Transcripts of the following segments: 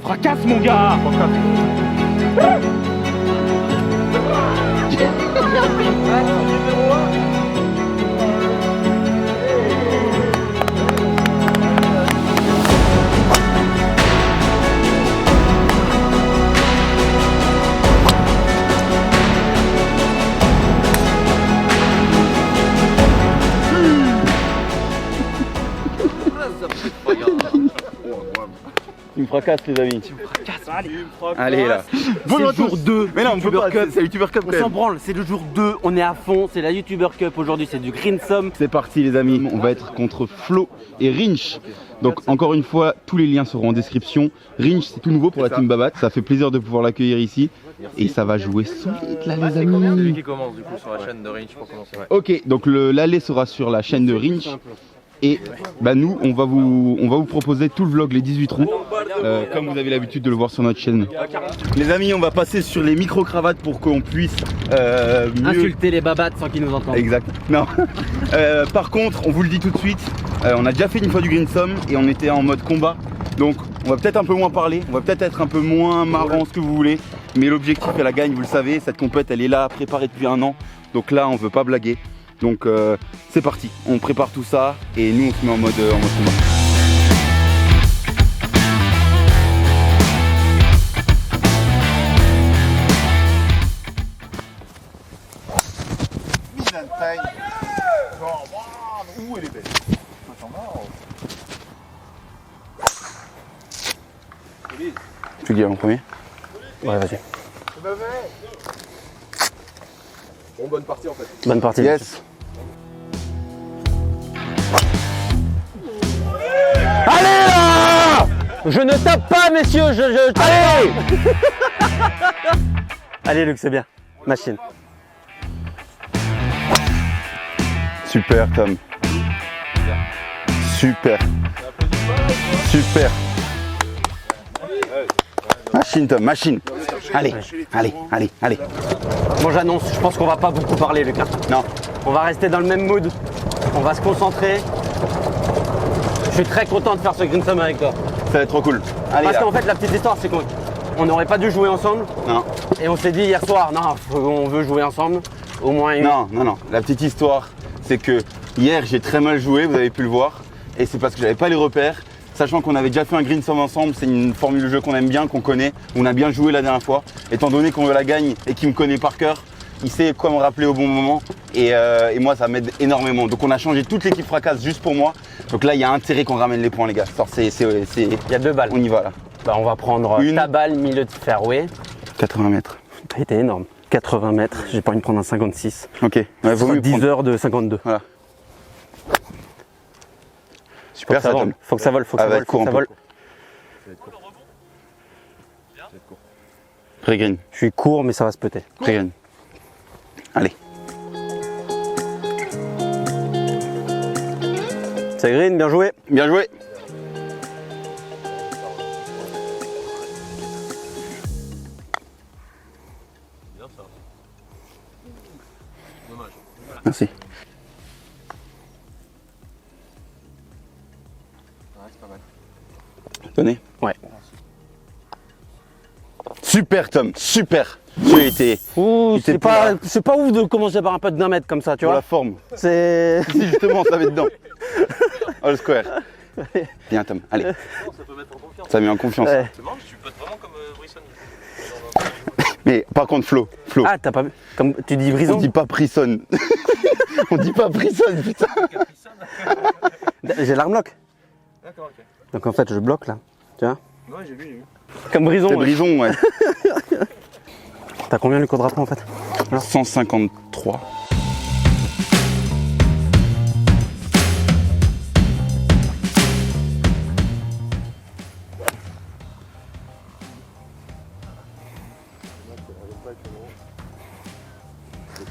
Fracasse mon gars. Tu me fracasses les amis. Tu me fracasses, allez. Allez là. C'est le jour 2. Mais non, on peut pas, c'est la YouTuber Cup On quand s'en même. branle, c'est le jour 2, on est à fond, c'est la YouTuber Cup aujourd'hui, c'est du Greensome. C'est parti les amis, on va être contre Flo et Rinch. Donc encore une fois, tous les liens seront en description. Rinch c'est tout nouveau pour la team Babat, ça fait plaisir de pouvoir l'accueillir ici. Et ça va jouer solide là les C'est lui amis. qui commence du coup sur la chaîne de Rinch pour commencer. Ouais. Ok, donc l'aller sera sur la chaîne de Rinch. Et bah nous, on va vous proposer tout le vlog les 18 trous, comme vous avez l'habitude de le voir sur notre chaîne. Les amis, on va passer sur les micro-cravates pour qu'on puisse mieux... Insulter les babattes sans qu'ils nous entendent. Exact. Non. Par contre, on vous le dit tout de suite, on a déjà fait une fois du Greensome et on était en mode combat. Donc on va peut-être un peu moins parler, on va peut-être être un peu moins marrant, ce que vous voulez. Mais l'objectif est la gagne, vous le savez, cette compète elle est là, préparée depuis un an. Donc là, on veut pas blaguer. Donc c'est parti, on prépare tout ça et nous on se met en mode combat. Ouh, elle est belle. Tu dis en premier? Ouais, vas-y. Bon, bonne partie en fait. Bonne partie. Yes. Allez là! Je ne tape pas, messieurs, Allez! Allez, Luc, c'est bien. Machine. Super Tom. Super. Super. Machine Tom, machine. Allez, allez, allez, allez. Moi, j'annonce, je pense qu'on va pas beaucoup parler, Lucas. Non. On va rester dans le même mood. On va se concentrer. Je suis très content de faire ce Greensome avec toi. Ça va être trop cool. Allez Parce là. qu'en fait, la petite histoire, c'est qu'on n'aurait pas dû jouer ensemble. Non. Et on s'est dit hier soir, non, on veut jouer ensemble. Au moins une. Non, non, non. La petite histoire, c'est que hier j'ai très mal joué, vous avez pu le voir. Et c'est parce que j'avais pas les repères. Sachant qu'on avait déjà fait un Greensome ensemble, c'est une formule de jeu qu'on aime bien, qu'on connaît. On a bien joué la dernière fois. Étant donné qu'on la gagne et qu'il me connaît par cœur, il sait quoi me rappeler au bon moment. Et moi, ça m'aide énormément. Donc on a changé toute l'équipe fracasse juste pour moi. Donc là, il y a intérêt qu'on ramène les points, les gars. Il y a 2 balles. On y va là. Bah, on va prendre Une. ta balle, milieu de fairway. 80 mètres. T'as été énorme. 80 mètres, j'ai pas envie de prendre un 56. Ok. Ouais, vaut mieux 10 prendre. heures de 52. Voilà. Faut Super que ça ça, vole. Tom. Faut que ça vole, faut que Ah, ça va vole, être faut que court ça un peu. vole. Pré-green. Je suis court, mais ça va se péter. Pré-green. Allez. C'est green, bien joué. Bien joué. Merci. Ouais, c'est pas mal. Tenez. Ouais. Super Tom, super. Tu as été Ouh, était c'est pas ouf de commencer par un putt d'1 mètre comme ça, tu pour vois. la forme. C'est. Si justement, ça va être dedans. All square. Viens Tom, allez. Ça peut mettre en confiance. Ça met en confiance. Ouais. C'est marrant, tu potes vraiment comme Brisson. Mais par contre, Flo. Ah, t'as pas vu. Comme tu dis On Brison. dit pas Brisson. On dit pas Brisson, putain. J'ai l'arm-lock. D'accord, ok. Donc en fait, je bloque là. Tu vois. Ouais, j'ai vu. Comme Brison. C'est ouais. Brison, ouais. T'as combien le quadraplan en fait? 153.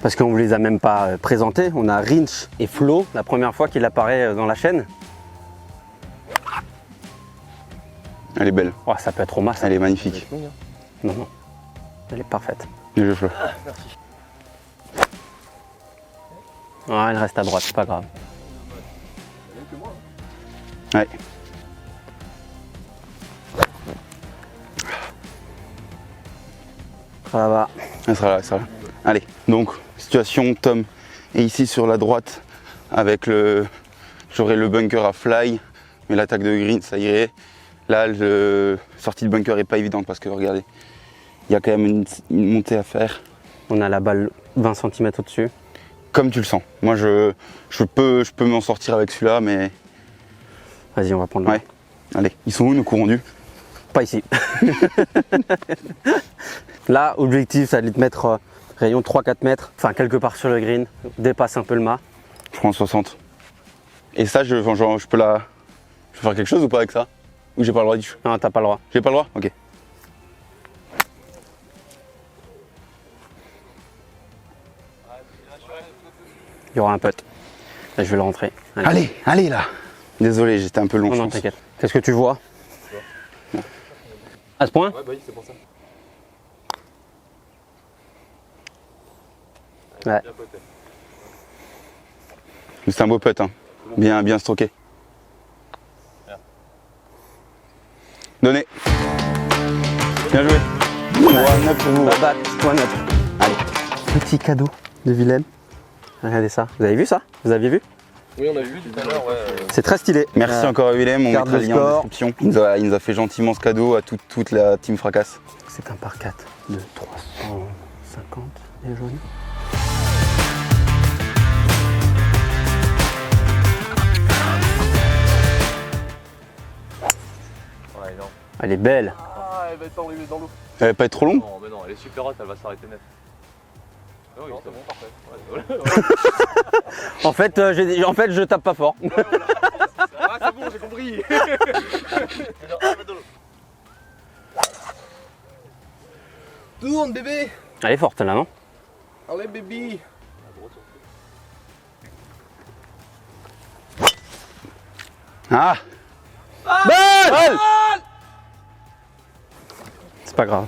Parce qu'on ne les a même pas présentés. On a Rinch et Flo, la première fois qu'il apparaît dans la chaîne. Elle est belle. Oh, ça peut être au max. Elle est magnifique. Non, non. Elle est parfaite. Bien joué, Flo. Ouais, elle reste à droite, c'est pas grave. Ouais. sera là-bas. Elle sera là, elle sera là. Allez, donc, situation, Tom est ici sur la droite avec le... J'aurai le bunker à fly, mais l'attaque de green, ça irait. Là, la sortie de bunker est pas évidente parce que, regardez, il y a quand même une montée à faire. On a la balle 20 cm au-dessus. Comme tu le sens. Moi, je peux m'en sortir avec celui-là, mais... Vas-y, on va prendre le. Ouais. Allez, ils sont où nos courants dus? Pas ici. Là, objectif, ça allait te mettre rayon 3-4 mètres, enfin quelque part sur le green, dépasse un peu le mât. Je prends 60. Et ça, je peux faire quelque chose ou pas avec ça? Ou j'ai pas le droit d'y... Non, t'as pas le droit. J'ai pas le droit? Ok. Il y aura un putt. Là, je vais le rentrer. Allez là. Désolé, j'étais un peu long. Non, je non, pense. t'inquiète. Qu'est-ce que tu vois? À ce point? Ouais, bah oui, c'est pour ça. Ouais. Bien poté. C'est un beau putt, hein. Bien stroqué. Donnez. Bien joué. 3-9 pour vous. Pas battre, toi neutre. Allez. Petit cadeau de Willem. Regardez ça. Vous avez vu ça? Vous aviez vu? Oui, on a vu tout à l'heure, ouais. C'est très stylé. Merci encore à Willem, on carte mettra de le lien en sport. description. Il nous a fait gentiment ce cadeau à toute la team Fracasse. C'est un par 4 de 350 les jaunes. Ouais, non. Elle est belle. Ah, elle va être enlevée dans l'eau. Elle va pas être trop longue? Non, mais non, elle est super haute, elle va s'arrêter net. Ah oui, c'est bon, parfait. Ouais, En fait, je tape pas fort. ah, c'est bon, j'ai compris. Tourne, bébé. Elle est forte là, non? Allez, bébé. Ah! Balle! C'est pas grave.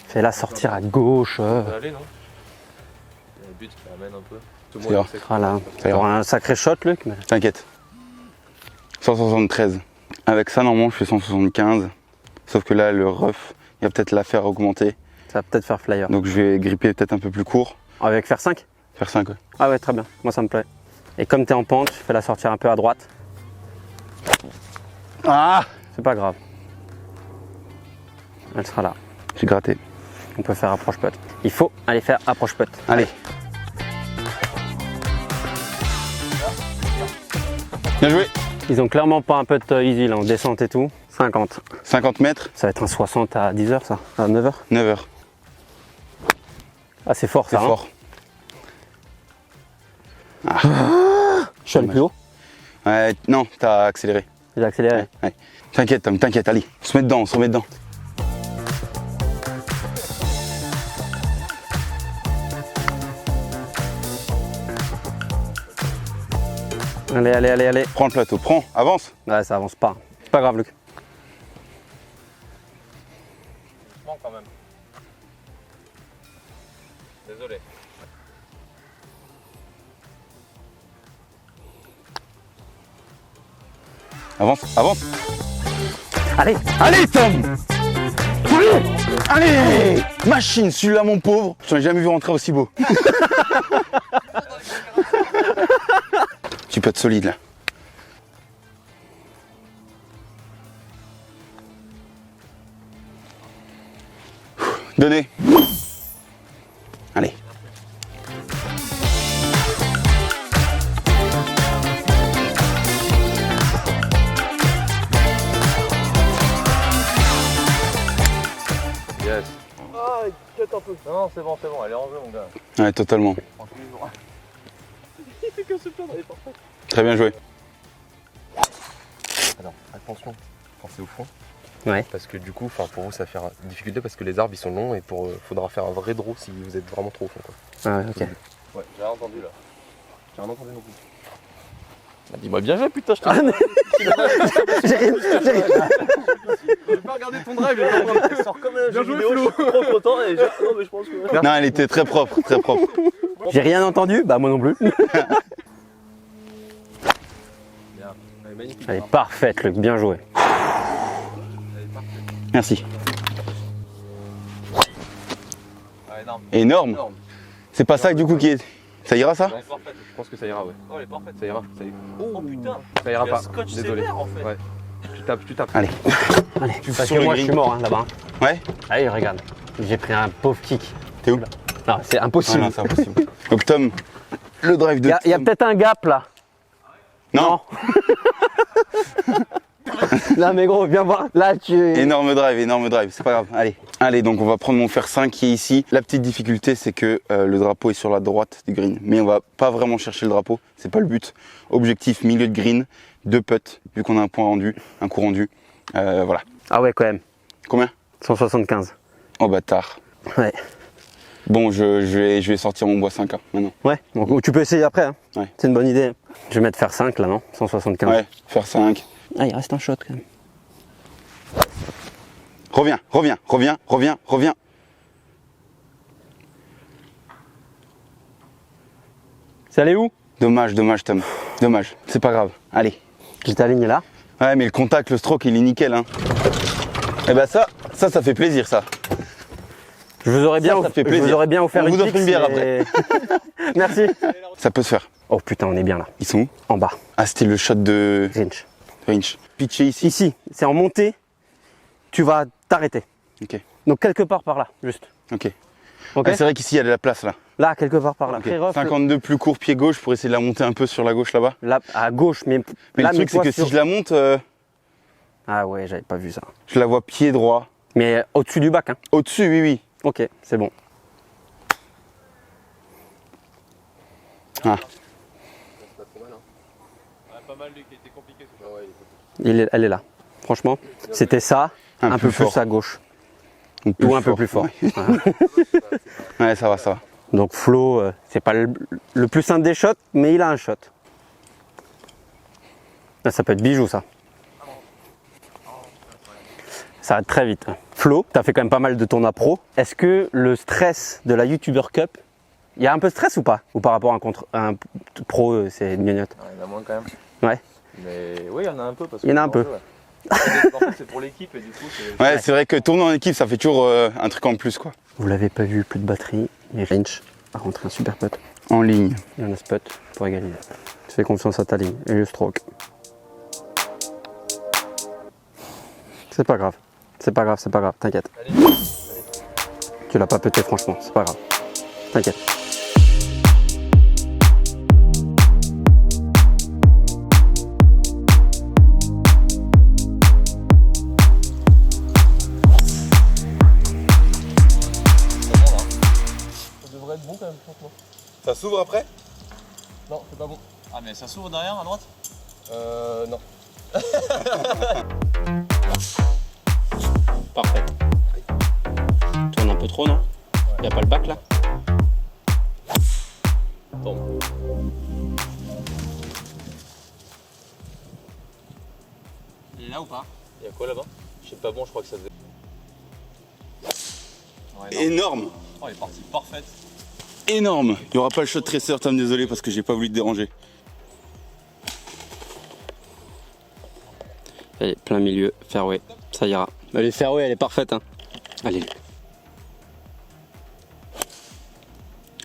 Fais-la sortir à gauche. Ça va aller, non? Il y a le but qui ramène un peu. Tout le C'est monde vrai. sait. Voilà. Ça ira. T'auras un sacré shot, Luc. Mais... T'inquiète. 173. Avec ça, normalement, je fais 175. Sauf que là, le rough, il va peut-être la faire augmenter. Ça va peut-être faire flyer. Donc je vais gripper peut-être un peu plus court. Avec faire 5? Faire 5, ouais. Ah ouais, très bien. Moi, ça me plaît. Et comme t'es en pente, fais-la sortir un peu à droite. Ah! C'est pas grave. Elle sera là. J'ai gratté. On peut faire approche putt. Il faut aller faire approche putt. Allez. Bien joué. Ils ont clairement pas un putt easy là, en descente et tout. 50. 50 mètres, Ça va être un 60 à 10h ça, à 9h. 9 heures. Ah c'est fort C'est ça. fort. Je suis allé plus haut. Ouais, non, t'as accéléré. J'ai accéléré. Ouais. T'inquiète, Tom, t'inquiète, allez. On se met dedans, on se remet dedans. Allez, allez, allez, allez. Prends le plateau, prends, avance. Ouais, ça avance pas. C'est pas grave, Luc. Doucement quand même. Désolé. Avance, avance. Allez. Allez, Tom. Allez. Machine, celui-là, mon pauvre. Je t'en ai jamais vu rentrer aussi beau. Tu peux être solide, là. Donnez. Allez. Yes. Ah, il cut un peu. Non, c'est bon, elle est en jeu, mon gars. Ouais, totalement. Tranquillement. Il fait que se plaindre, elle est parfaite. Très bien joué. Alors, attention, pensez au fond. Ouais. Parce que du coup, pour vous, ça va faire une difficulté parce que les arbres ils sont longs et faudra faire un vrai draw si vous êtes vraiment trop au fond. Quoi. Ah ouais, ok. Ouais, j'ai rien entendu là. J'ai rien entendu non plus. Bah, dis-moi bien joué, putain, je te J'ai rien. J'ai pas regardé ton drive, j'ai sort comme un jeu vidéo, je suis trop content et non mais je pense que... Non, elle était très propre, très propre. J'ai rien entendu, bah moi non plus. Bien. Elle est magnifique. Elle est parfaite, Luc, bien joué. Elle est parfaite. Merci. Ah, énorme. Énorme. C'est pas ça du coup qui est... Ça ira ça? Je pense que ça ira, ouais. Oh, elle est parfaite. Ça ira, ça ira. Oh putain. Ça ira Il y a pas. un scotch Désolé. sévère en fait. Ouais. Tu tapes. Allez. Allez, parce sur que le moi green. je suis mort hein, là-bas. Ouais. Allez, regarde. J'ai pris un pauvre kick. T'es où? Non, c'est Ah impossible. non, c'est impossible. Donc Tom, le drive de Il y a Tom. peut-être un gap là. Non. Là, mais gros, viens voir. Là, tu. Énorme drive, c'est pas grave. Allez. Allez, donc on va prendre mon fer 5 qui est ici. La petite difficulté, c'est que le drapeau est sur la droite du green. Mais on va pas vraiment chercher le drapeau, c'est pas le but. Objectif, milieu de green, 2 putts, vu qu'on a un point rendu, un coup rendu. Voilà. Ah ouais, quand même. Combien? 175. Oh bâtard. Ouais. Bon, je vais sortir mon bois 5 maintenant. Ouais, donc tu peux essayer après. Hein. Ouais. C'est une bonne idée. Je vais mettre faire 5 là, non? 175. Ouais, fer 5. Ah, il reste un shot quand même. Reviens. C'est allé où? Dommage, Tom. Dommage. C'est pas grave. Allez. J'étais aligné là. Ouais, mais le contact, le stroke, il est nickel. Hein. Et bah ça fait plaisir, ça. Je vous aurais bien, Ça fait je plaisir. vous aurais bien offert On vous offre fixe, une bière mais- Merci. Ça peut se faire. Oh putain, on est bien là. Ils sont où? En bas. Ah, c'était le shot de Grinch. Range. Pitché ici. Ici, c'est en montée. Tu vas t'arrêter. Ok. Donc quelque part par là, juste. Ok. Ok. Ah, c'est vrai qu'ici, il y a de la place, là. Là, quelque part par là. Ok. Très rough, 52 plus court, pied gauche, pour essayer de la monter un peu sur la gauche, là-bas. là, à gauche, mais Mais là, le truc, c'est mets-toi que sur- si je la monte, Ah ouais, j'avais pas vu ça. je la vois pied droit. Mais au-dessus du bac, hein. Au-dessus, oui. Ok, c'est bon. Ah. Pas mal lui qui était compliqué ce soir. Elle est là. Franchement, c'était ça, un peu plus fort. à gauche. Plus Ou un peu plus fort. Ouais. Voilà. Ouais, ça va. Donc Flo, c'est pas le plus simple des shots, mais il a un shot. Là, ça peut être bijou ça. Ça va très vite. Flo, tu as fait quand même pas mal de tournois pro. Est-ce que le stress de la YouTuber Cup, il y a un peu de stress ou pas? Ou par rapport à un pro, c'est une gnognotte? Ah, il y en a moins quand même. Ouais. Mais oui, il y en a un peu. Parce Il y en a que un peu. ouais. En fait, c'est pour l'équipe et du coup, c'est. Ouais, c'est vrai que tourner en équipe, ça fait toujours un truc en plus, quoi. Vous l'avez pas vu, plus de batterie, mais Range a rentré un super putt. En ligne. Il y en a ce putt pour égaliser. Tu fais confiance à ta ligne et le stroke. C'est pas grave. C'est pas grave, t'inquiète. Tu l'as pas pété franchement, c'est pas grave. T'inquiète. Ça devrait être bon quand même, franchement. Ça s'ouvre après? Non, c'est pas bon. Ah, mais ça s'ouvre derrière à droite? Non. Parfait. Tourne un peu trop, non? Y a pas le bac là? Tombe. Il est là ou pas? Il y a quoi là-bas? Je sais pas bon, je crois que ça devait. Ouais, non. Énorme. Oh, elle est partie parfaite. Énorme. Il n'y aura pas le shot tracer, Tom, désolé, parce que j'ai pas voulu te déranger. Allez, plein milieu, fairway, ça ira. Allez, fairway, elle est parfaite. Hein. Allez.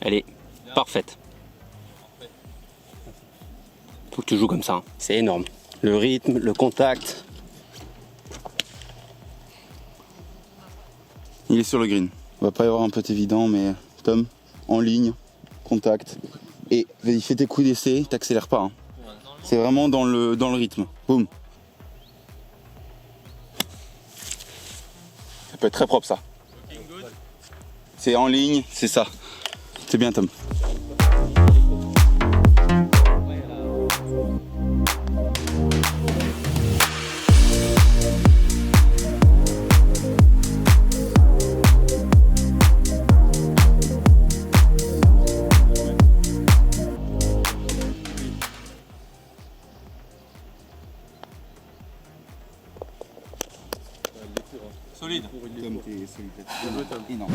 Elle est parfaite. Faut que tu joues comme ça. Hein. C'est énorme. Le rythme, le contact. Il est sur le green. On va pas y avoir un putt évident, mais Tom, en ligne, contact. Et vas-y, fais tes coups d'essai, t'accélères pas. Hein. C'est vraiment dans le rythme. Boum. Ça peut être très propre ça. C'est en ligne, c'est ça. C'est bien Tom. Solide. Tom, t'es solide. Énorme.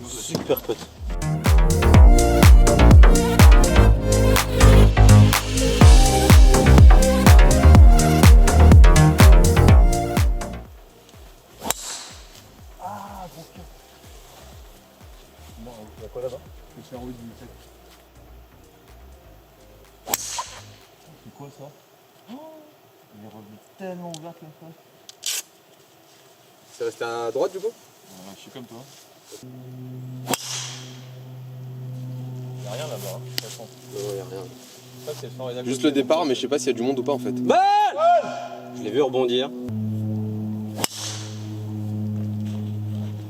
Super putt. tellement ouverte la face. C'est resté à droite du coup? Je suis comme toi. Y'a rien là-bas, de toute façon. Non, y'a rien. Ça, c'est le fort et d'accord. Juste le départ, mais je sais pas s'il y a du monde ou pas en fait. Je l'ai vu rebondir.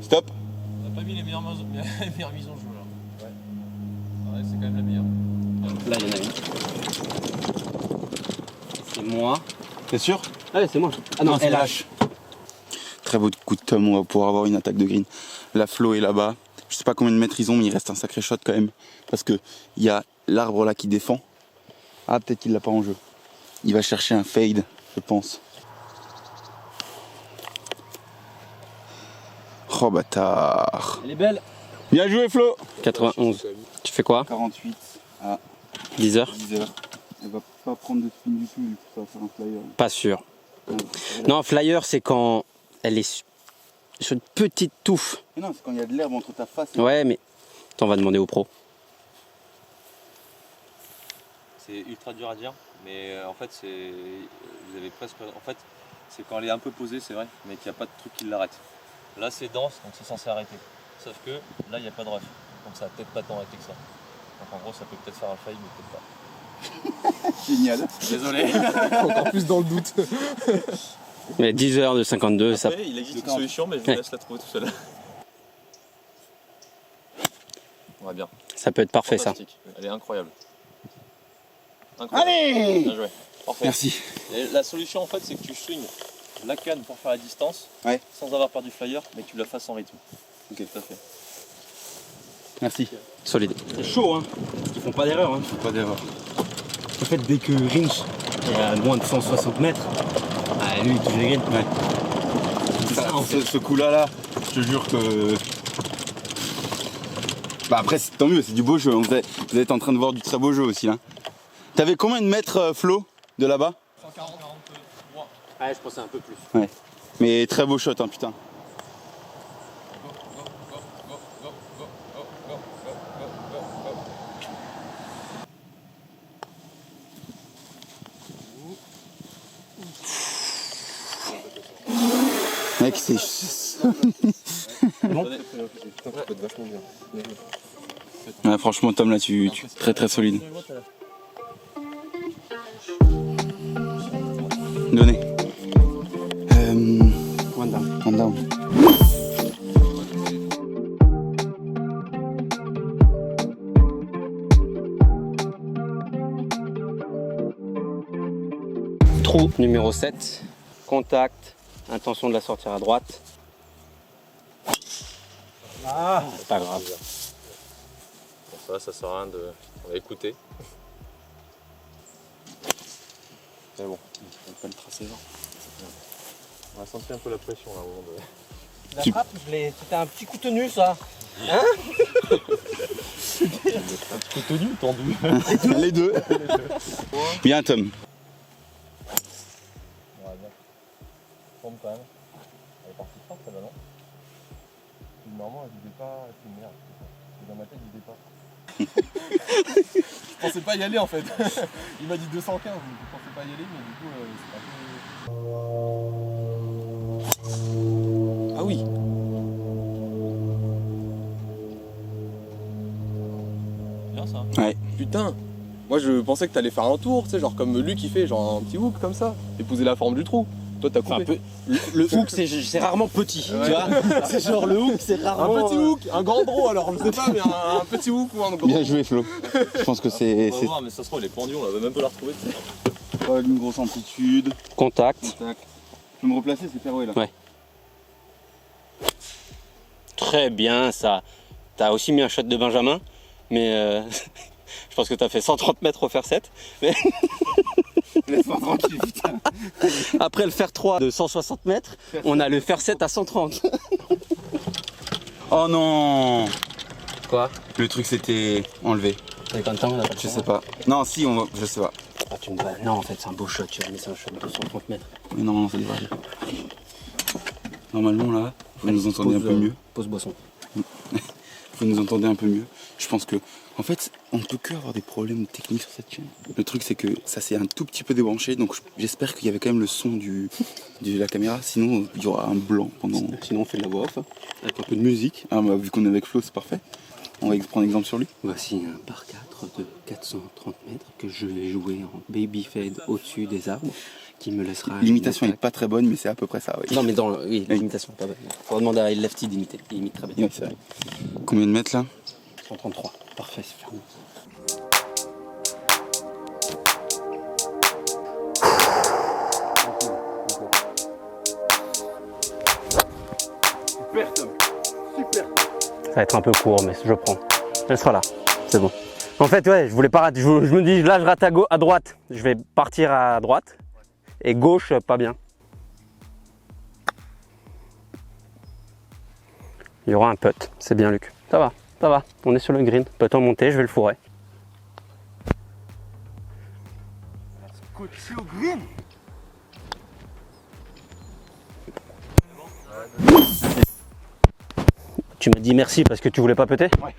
Stop. On n'a pas mis les meilleures mises en jeu là. Ouais. Ouais, c'est quand même la meilleure. Là, il y en a une. C'est moi. T'es sûr? Allez, c'est moi. Ah non, c'est elle lâche. Très beau coup de Tom, on va pouvoir avoir une attaque de green. La flow est là-bas. Je sais pas combien de mètres ils ont, mais il reste un sacré shot quand même. Parce que il y a l'arbre là qui défend. Ah, peut-être qu'il l'a pas en jeu. Il va chercher un fade, je pense. Oh bâtard. Elle est belle. Bien joué Flo. 91. Tu fais quoi? 48 à 10h? 10h. Elle va pas prendre de spin du tout, du coup ça va faire un flyer. Pas sûr. Non, flyer, c'est quand elle est sur une petite touffe. Mais non, c'est quand il y a de l'herbe entre ta face et... Ouais, mais on va demander au pro. C'est ultra dur à dire, mais en fait, vous avez presque. En fait, c'est quand elle est un peu posée, c'est vrai, mais qu'il n'y a pas de truc qui l'arrête. Là, c'est dense, donc c'est censé arrêter. Sauf que là, il n'y a pas de ref, donc ça va peut-être pas tant arrêter que ça. Donc en gros, ça peut peut-être faire un fail, mais peut-être pas. Génial. Désolé. Encore plus dans le doute. Mais 10h de 52, ça. Après, il existe une solution, mais je vous laisse la trouver tout seul. Ouais, bien. Ça peut être parfait, ça. Fantastique. Elle est incroyable. Incroyable. Allez. Bien joué. Parfait. Merci. Et la solution en fait c'est que tu swings la canne pour faire la distance sans avoir perdu flyer mais que tu la fasses en rythme. Ok, tout à fait. Merci. Solide. C'est chaud, hein. Ils font pas d'erreur, hein. Pas d'erreur. En fait, dès que Rinch est à moins de 160 mètres, lui, il touche les greens. Ouais. C'est ça, en fait. Ce coup-là, là, je te jure que... Bah après, tant mieux, c'est du beau jeu. Vous êtes en train de voir du très beau jeu aussi, là. T'avais combien de mètres, Flo, de là-bas? 140, 43. Ouais, je pensais un peu plus. Ouais. Mais très beau shot, hein, putain. Mec, c'est... Bon. Ouais, franchement, Tom, là, tu très très solide. Donnez. One down. One down. Trou numéro 7. Contact. Intention de la sortir à droite. Ah, c'est pas grave. Bon, ça sert à rien de. On va écouter. C'est bon, on peut le tracer genre. On a senti un peu la pression là au moment de. La frappe, c'était un petit coup tenu ça. Hein? Un petit coup tenu ou tendu? Les deux. Bien, Tom. Ouais, bien. Tombe quand même. Elle est partie forte celle-là, non? Normalement, elle disait pas. C'est une merde. C'est dans ma tête, il disait pas. Je pensais pas y aller en fait. Il m'a dit 215, donc je pensais pas y aller, mais du coup, c'est un peu. Ah oui. Bien ça. Ouais. Putain. Moi je pensais que t'allais faire un tour, tu sais, genre comme Luc il fait, genre un petit hook comme ça. Épouser la forme du trou. Toi t'as coupé. Enfin, le hook, c'est rarement petit. Ouais. Tu vois? C'est genre le hook, c'est rarement. Un petit hook, un grand draw alors, je sais pas, mais un petit hook ou un grand. Bien joué, Flo. Je pense que On c'est... va voir, mais ça se trouve, il est pendu, on va même pas la retrouver. Pas une grosse amplitude. Contact. Contact. Je peux me replacer, c'est fairway là. Ouais. Très bien ça. T'as aussi mis un shot de Benjamin, mais je pense que t'as fait 130 mètres au fer 7. Mais... Laisse-moi tranquille, putain. Après le fer 3 de 160 mètres, on a le fer 7 à 130. Oh non. Quoi? Le truc s'était enlevé. T'avais combien de temps? On a pas de Je temps. sais pas. Non, si, on va... je sais pas. Ah, tu me balles. Non, en fait, c'est un beau shot. Tu vas mettre un shot de 230 mètres. Mais non, ça devrait aller. Normalement là, vous nous entendez un peu mieux. Pause boisson. vous nous entendez un peu mieux. Je pense que, en fait, on ne peut que avoir des problèmes techniques sur cette chaîne. Le truc, c'est que ça s'est un tout petit peu débranché, donc j'espère qu'il y avait quand même le son de la caméra. Sinon, il y aura un blanc pendant. Sinon, on fait de la voix off, hein, avec un peu de musique. Ah, bah, vu qu'on est avec Flo, c'est parfait. On va prendre exemple sur lui. Voici un par 4 de 430 mètres que je vais jouer en baby fade au-dessus des arbres, qui me laissera... L'imitation n'est pas très bonne, mais c'est à peu près ça, oui. Non, mais oui, l'imitation est pas bonne. Faudra demander à El Lefty d'imiter. Il imite très bien. Oui, c'est vrai. Combien de mètres là? 133. Parfait, c'est fermé. Super, Tom. Super. Ça va être un peu court, mais je prends. Elle sera là, c'est bon. En fait, ouais, je voulais pas rater. Je me dis, là, je rate à droite. Je vais partir à droite. Et gauche, pas bien. Il y aura un putt. C'est bien, Luc. Ça va, ça va. On est sur le green. Putt en montée, je vais le fourrer. Coaché au green. Tu m'as dit merci parce que tu voulais pas péter? Ouais.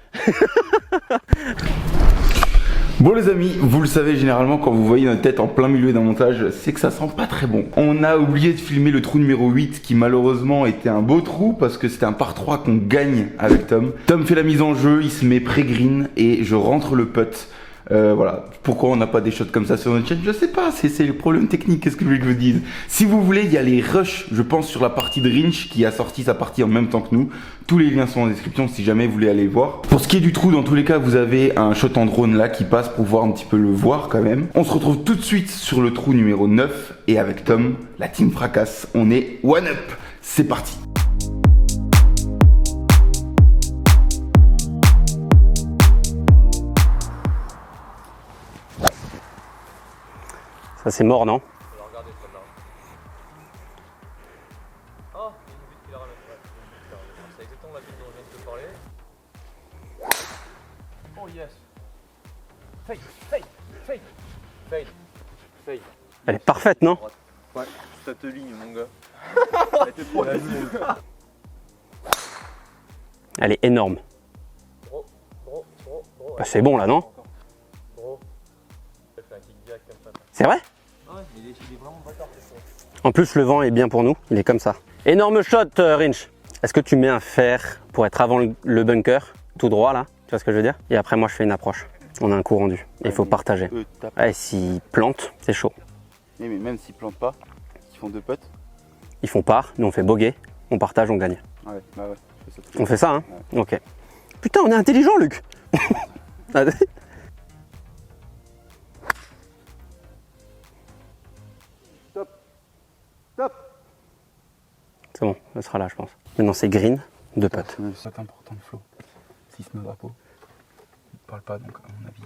Bon les amis, vous le savez généralement quand vous voyez notre tête en plein milieu d'un montage, c'est que ça sent pas très bon. On a oublié de filmer le trou numéro 8 qui malheureusement était un beau trou parce que c'était un par 3 qu'on gagne avec Tom. Tom fait la mise en jeu, il se met pré-green et je rentre le putt. Voilà, pourquoi on n'a pas des shots comme ça sur notre chaîne, je sais pas, c'est le problème technique, qu'est-ce que je veux que je vous dise. Si vous voulez, il y a les rushs, je pense, sur la partie de Rinch qui a sorti sa partie en même temps que nous. Tous les liens sont en description si jamais vous voulez aller voir. Pour ce qui est du trou, dans tous les cas, vous avez un shot en drone là qui passe pour voir un petit peu le voir quand même. On se retrouve tout de suite sur le trou numéro 9 et avec Tom, la team fracasse, on est one up. C'est parti. Ça, c'est mort, non? Regardez celle-là. Ah, il y a une butte qui la ramène. Ouais, il y a une butte qui la ramène. C'est exactement la butte dont je viens de te parler. Oh yes. Fade, fade, fade, fade, fade. Elle est parfaite, non? Ouais, cette ligne, mon gars. Elle était trop facile. Elle est énorme. Gros, gros, gros, gros. Bah, c'est bon, là, non? Gros. Elle fait un kick direct comme ça. C'est vrai? Ouais, il est vraiment bâtard, c'est ça. En plus, le vent est bien pour nous. Il est comme ça. Énorme shot, Rinch. Est-ce que tu mets un fer pour être avant le bunker, tout droit, là? Tu vois ce que je veux dire? Et après, moi, je fais une approche. On a un coup rendu. Il faut partager. Ouais, s'ils plantent, c'est chaud. Mais même s'ils plantent pas, ils font deux putts. Ils font part, nous on fait bogey, on partage, on gagne. Ouais, bah ouais. On fait ça, hein? Ouais. Ok. Putain, on est intelligent, Luc. Top. Top. C'est bon, elle sera là, je pense. Maintenant, c'est green, deux putts. C'est important le flow. S'il se met à peau, il parle pas, donc à mon avis,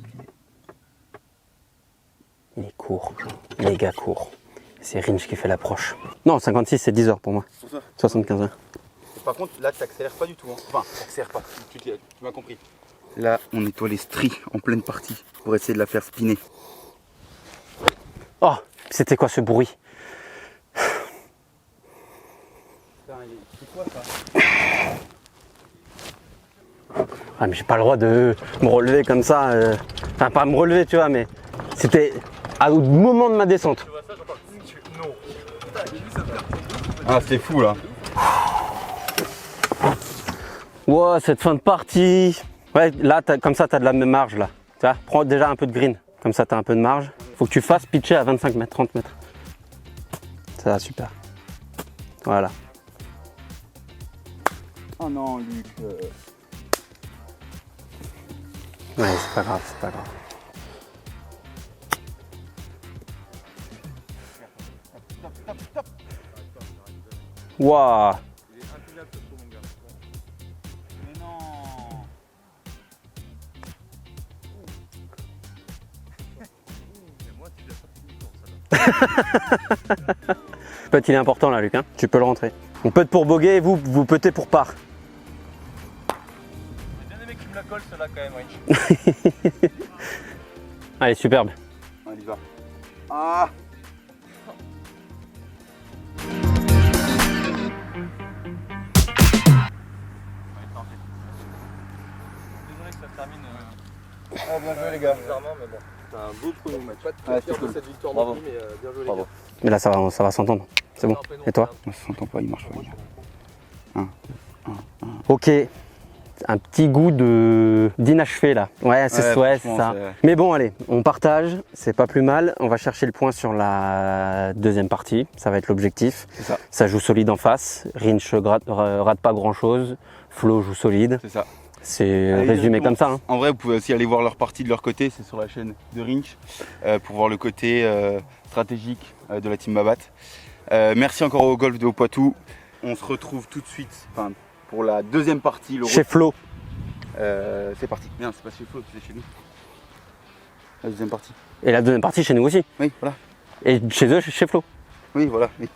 Il est court, méga court. C'est Rinch qui fait l'approche. Non, 56, c'est 10 heures pour moi. Pour ça. 75 heures. Et par contre, là, tu n'accélères pas du tout. Hein. Enfin, tu n'accélères pas. Tu m'as compris. Là, on nettoie les stries en pleine partie pour essayer de la faire spinner. Oh, c'était quoi ce bruit? C'est quoi ça? Ah, mais j'ai pas le droit de me relever comme ça. Enfin, pas me relever, tu vois, mais c'était au moment de ma descente. Ah, c'est fou là. Wow, cette fin de partie. Ouais, là, comme ça, tu as de la même marge là. Tu vois, prends déjà un peu de green. Comme ça, tu as un peu de marge. Faut que tu fasses pitcher à 25 mètres, 30 mètres. Ça va, super. Voilà. Oh non, Luc. Ouais, c'est pas grave, c'est pas grave. Waouh. Mais non. Putt, il est important là, Luc. Hein, tu peux le rentrer. On putt pour bogey et vous puttez pour par. J'ai bien aimé que tu me la colles celle-là quand même, Rich. Allez, superbe. On y va. Ah. Ah, bien joué les gars. Bizarrement, mais bon, c'était un beau premier match. Pas Ouais, de fier c'est de cool. cette victoire Bravo. non plus, mais bien joué les Bravo. gars. Mais là, ça va s'entendre. C'est bon. Et toi? On s'entend pas, il marche pas. Ok. Un petit goût d'inachevé là. Ouais, c'est franchement, ça. Mais bon, allez, on partage, c'est pas plus mal. On va chercher le point sur la deuxième partie, ça va être l'objectif. C'est ça. Ça joue solide en face. Rinch rate pas grand chose. Flo joue solide. C'est ça. C'est Allez, résumé comme ça. Hein. En vrai, vous pouvez aussi aller voir leur partie de leur côté, c'est sur la chaîne de Rinch, pour voir le côté stratégique de la team Babat. Merci encore au golf de Haut-Poitou. On se retrouve tout de suite pour la deuxième partie. Chez Flo. C'est parti. Bien, c'est pas chez Flo, c'est chez nous. La deuxième partie. Et la deuxième partie chez nous aussi. Oui, voilà. Et chez eux, chez Flo. Oui, voilà. Oui.